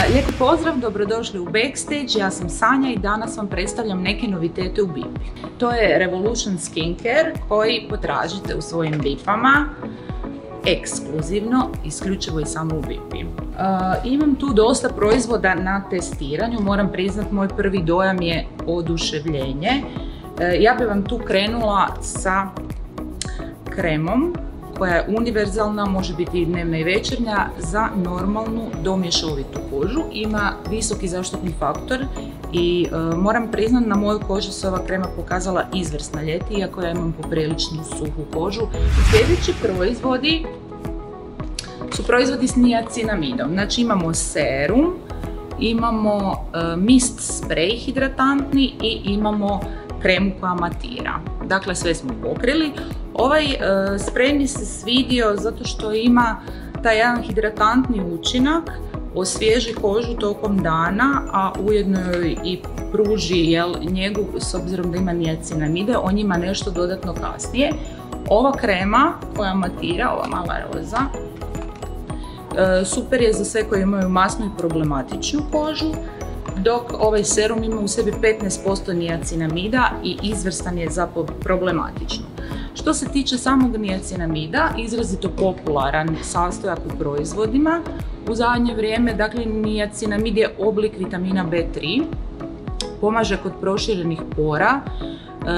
Lijepi pozdrav, dobrodošli u Backstage, ja sam Sanja i danas vam predstavljam neke novitete u Bipi. To je Revolution Skincare koji potražite u svojim Bipama, ekskluzivno, isključivo i samo u Bipi. Imam tu dosta proizvoda na testiranju, moram priznat moj prvi dojam je oduševljenje. Ja bi vam tu krenula sa kremom koja je univerzalna, može biti i dnevna i večernja, za normalnu do mješovitu kožu. Ima visoki zaštitni faktor i moram priznat na mojoj koži se ova krema pokazala izvrsna ljeti, iako ja imam poprilično suhu kožu. Sljedeći proizvodi su proizvodi s niacinamidom. Znači imamo serum, imamo mist sprej hidratantni i imamo kremu koja matira. Dakle, sve smo pokrili. Ovaj sprej mi se svidio zato što ima taj jedan hidratantni učinak, osvježi kožu tokom dana, a ujedno joj i pruži njegu s obzirom da ima niacinamide, on ima nešto dodatno kasnije. Ova krema koja matira, ova mala roza, super je za sve koji imaju masnu i problematičnu kožu, dok ovaj serum ima u sebi 15% niacinamida i izvrstan je za problematičnu. Što se tiče samog niacinamida, izrazito popularan sastojak u proizvodima u zadnje vrijeme. Dakle, niacinamid je oblik vitamina B3, pomaže kod proširenih pora,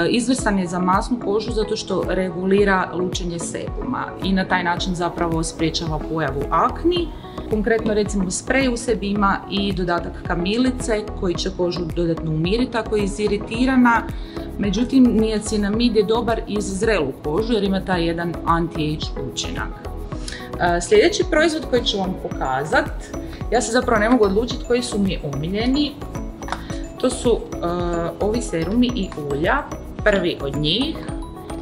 izvrstan je za masnu kožu zato što regulira lučenje sebuma i na taj način zapravo sprječava pojavu akni. Konkretno recimo sprej u sebi ima i dodatak kamilice koji će kožu dodatno umiriti ako je iziritirana. Međutim, niacinamid je dobar i za zrelu kožu jer ima taj jedan anti-age učinak. Sljedeći proizvod koji ću vam pokazati, ja se zapravo ne mogu odlučiti koji su mi omiljeni. To su ovi serumi i ulja. Prvi od njih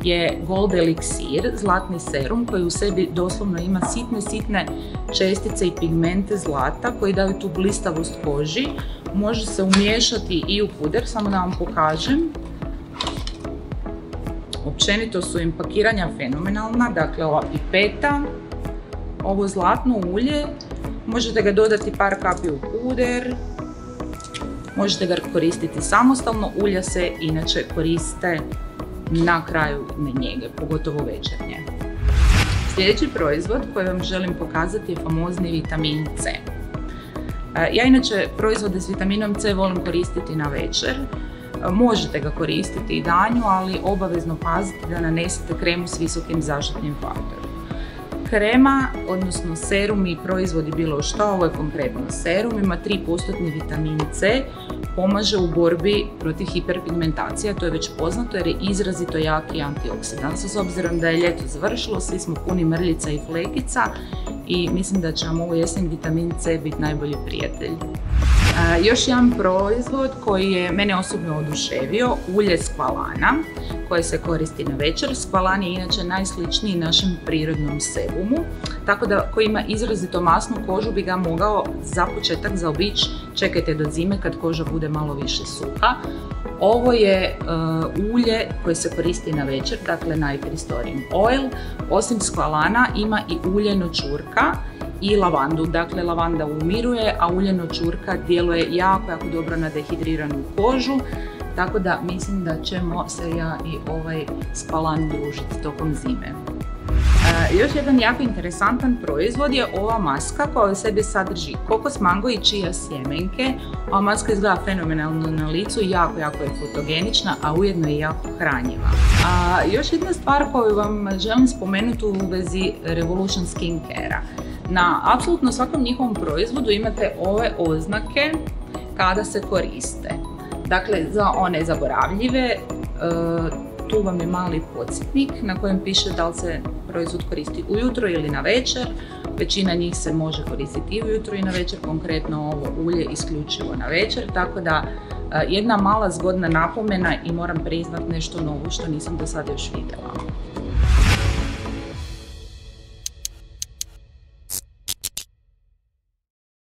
je Gold Elixir, zlatni serum koji u sebi doslovno ima sitne čestice i pigmente zlata koji daju tu blistavost koži. Može se umiješati i u puder, samo da vam pokažem. Općenito su im pakiranja fenomenalna, dakle ova pipeta, ovo zlatno ulje, možete ga dodati par kapi u puder, možete ga koristiti samostalno, ulja se inače koriste na kraju njege, pogotovo večernje. Sljedeći proizvod koji vam želim pokazati je famozni vitamin C. Ja inače proizvode s vitaminom C volim koristiti na večer. Možete ga koristiti i danju, ali obavezno pazite da nanesete kremu s visokim zaštitnim faktorom. Krema, odnosno serum i proizvodi bilo što, ovo je konkretno serum, ima 3% vitamin C, pomaže u borbi protiv hiperpigmentacije, to je već poznato jer je izrazito jaki antioksidant. S obzirom da je ljeto završilo, svi smo puni mrljica i flekica i mislim da će vam ovo jesen vitamin C biti najbolji prijatelj. Još jedan proizvod koji je mene osobno oduševio, ulje skvalana koje se koristi na večer. Skvalan je inače najsličniji našem prirodnom sebumu, tako da ko ima izrazito masnu kožu bi ga mogao za početak zaobići, čekajte do zime kad koža bude malo više suha. Ovo je ulje koje se koristi na večer, dakle Night Restoring Oil. Osim skvalana ima i uljeno čurka i lavandu. Dakle, lavanda umiruje, a uljeno čurka djeluje jako dobro na dehidriranu kožu. Tako da mislim da ćemo se ja i ovaj skvalan družiti tokom zime. Još jedan jako interesantan proizvod je ova maska koja u sebi sadrži kokos, mango i čija sjemenke. Ova maska izgleda fenomenalno na licu, jako je fotogenična, a ujedno je jako hranjiva. Još jedna stvar koju vam želim spomenuti u vezi Revolution Skincare-a. Na apsolutno svakom njihovom proizvodu imate ove oznake kada se koriste. Dakle, za one zaboravljive, tu vam je mali podsjetnik na kojem piše da li se proizvod koristi ujutro ili na večer. Većina njih se može koristiti i ujutro i na večer, konkretno ovo ulje isključivo na večer, tako da jedna mala zgodna napomena i moram priznat nešto novo što nisam do sada još vidjela.